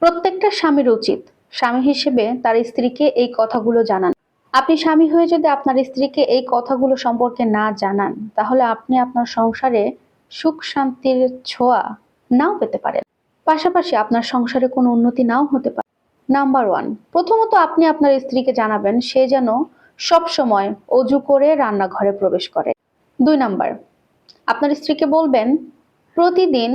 প্রত্যেকটা স্বামীর উচিত স্বামী হিসেবে তার স্ত্রীকে এই কথাগুলো জানান। আপনি স্বামী হয়ে যদি আপনার স্ত্রীকে এই কথাগুলো সম্পর্কে না জানান, তাহলে আপনি আপনার সংসারে সুখ শান্তির ছোঁয়া নাও পেতে পারেন। পাশাপাশি আপনার সংসারে কোনো উন্নতি নাও হতে পারে। নাম্বার ওয়ান, প্রথমত আপনি আপনার স্ত্রীকে জানাবেন সে যেন সব সময় অজু করে রান্নাঘরে প্রবেশ করে। 2 নাম্বার, আপনার স্ত্রীকে বলবেন প্রতিদিন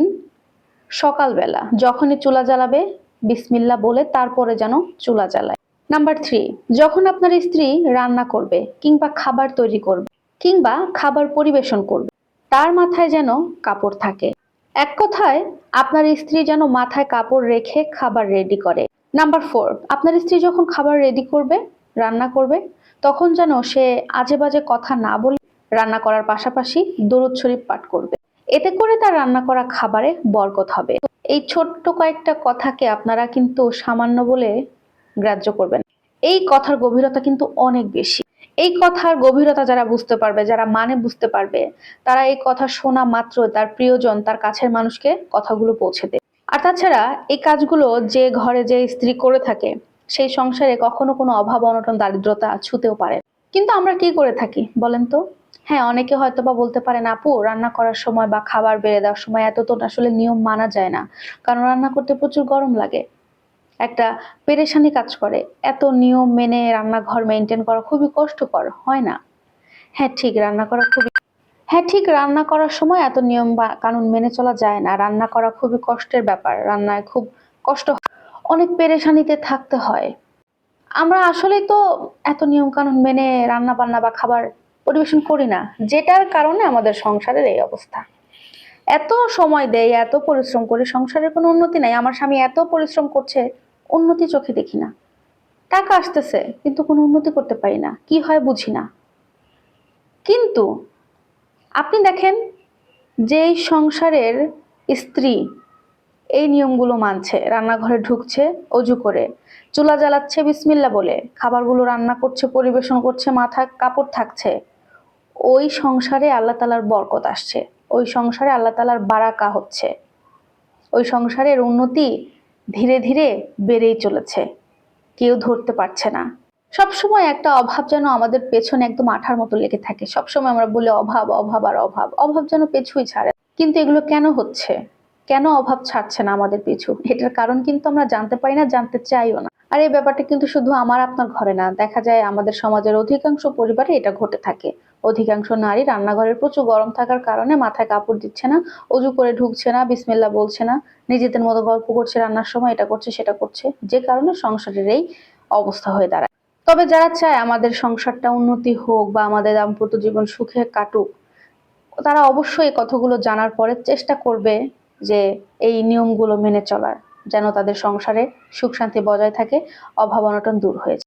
সকালবেলা যখনই চুলা জ্বালাবে বিসমিল্লাহ বলে তারপরে যেন চুলা জ্বালায়। নাম্বার 3, যখন আপনার স্ত্রী রান্না করবে কিংবা খাবার তৈরি করবে কিংবা খাবার পরিবেশন করবে, তার মাথায় যেন কাপড় থাকে। এক কথায় আপনার স্ত্রী যেন মাথায় কাপড় রেখে খাবার রেডি করে। নাম্বার 4, আপনার স্ত্রী যখন খাবার রেডি করবে, রান্না করবে, তখন যেন সে আজে বাজে কথা না বলে রান্না করার পাশাপাশি দরুদ শরীফ পাঠ করবে। এতে করে তার রান্না করা খাবারে বরকত হবে। এই ছোট্ট কয়েকটা কথাকে আপনারা কিন্তু সামান্য বলে গ্রাহ্য করবেন। এই কথার গভীরতা কিন্তু অনেক বেশি। এই কথার গভীরতা যারা বুঝতে পারবে, যারা মানে বুঝতে পারবে, তারা এই কথা শোনা মাত্র তার প্রিয়জন, তার কাছের মানুষকে কথাগুলো পৌঁছে দেবে। আর তাছাড়া এই কাজগুলো যে ঘরে যে স্ত্রী করে থাকে, সেই সংসারে কখনো কোনো অভাব অনটন দারিদ্রতা ছুতেও পারে। কিন্তু আমরা কি করে থাকি বলেন তো? হ্যাঁ, অনেকে হয়তো বা বলতে পারেন আপু রান্না করার সময় বা খাবার বেড়ে দেওয়ার সময় এত তো আসলে নিয়ম মানা যায় না, কারণ রান্না করতে প্রচুর গরম লাগে, একটা পেরেশানি কাজ করে, এত নিয়ম মেনে রান্নাঘর মেনটেন করা খুবই কষ্টকর, হয় না? হ্যাঁ ঠিক, রান্না করার সময় এত নিয়ম বা কানুন মেনে চলা যায় না। রান্না করা খুবই কষ্টের ব্যাপার, রান্নায় খুব কষ্ট হয়, অনেক পেরেশানিতে থাকতে হয়। আমরা আসলেই তো এত নিয়ম কানুন মেনে রান্না বান্না বা খাবার পরিবেশন করি না, যেটার কারণে আমাদের সংসারের এই অবস্থা। এত সময় দেয়, এত পরিশ্রম করি, সংসারের কোনো উন্নতি নাই। আমার স্বামী এত পরিশ্রম করছে, উন্নতি চোখে দেখি না। টাকা আসতেছে কিন্তু কোনো উন্নতি করতে পারি না, কি হয় বুঝি না। কিন্তু আপনি দেখেন, যেই সংসারের স্ত্রী এই নিয়মগুলো মানছে, রান্নাঘরে ঢুকছে অজু করে, চুলা জ্বালাচ্ছে বিসমিল্লাহ বলে, খাবারগুলো রান্না করছে, পরিবেশন করছে, মাথায় কাপড় থাকছে, ওই সংসারে আল্লাহ তাআলার বরকত আসছে, ওই সংসারে আল্লাহ তাআলার বারাকা হচ্ছে, ওই সংসারের উন্নতি ধীরে ধীরে বেড়েই চলেছে, কেউ ধরতে পারছে না। সবসময় একটা অভাব যেন আমাদের পেছনে একদম আঠার মতো লেগে থাকে। সবসময় আমরা বলি অভাব অভাব আর অভাব, অভাব যেন পিছুই ছাড়ে। কিন্তু এগুলো কেন হচ্ছে? কেন অভাব ছাড়ছে না আমাদের পিছু? এটার কারণ কিন্তু আমরা জানতে পারি না, জানতে চাইও না। আর এই ব্যাপারটা কিন্তু শুধু আমার আপনার ঘরে না, দেখা যায় আমাদের সমাজের অধিকাংশ পরিবারে এটা ঘটে থাকে। অধিকাংশ নারী রান্নাঘরের প্রচুর গরম থাকার কারণে মাথায় কাপড় দিচ্ছে না, অজু করে ঢুকছে না, বিসমিল্লাহ বলছে না, নিজেদের মতো গল্প করছে, রান্নার সময় এটা করছে সেটা করছে, যে কারণে সংসারের এই অবস্থা হয়ে দাঁড়ায়। তবে যারা চায় আমাদের সংসারটা উন্নতি হোক বা আমাদের দাম্পত্য জীবন সুখে কাটুক, তারা অবশ্যই এই কথাগুলো জানার পরে চেষ্টা করবে যে এই নিয়মগুলো মেনে চলার, যেন তাদের সংসারে সুখ শান্তি বজায় থাকে, অভাব অনটন দূর হয়ে যায়।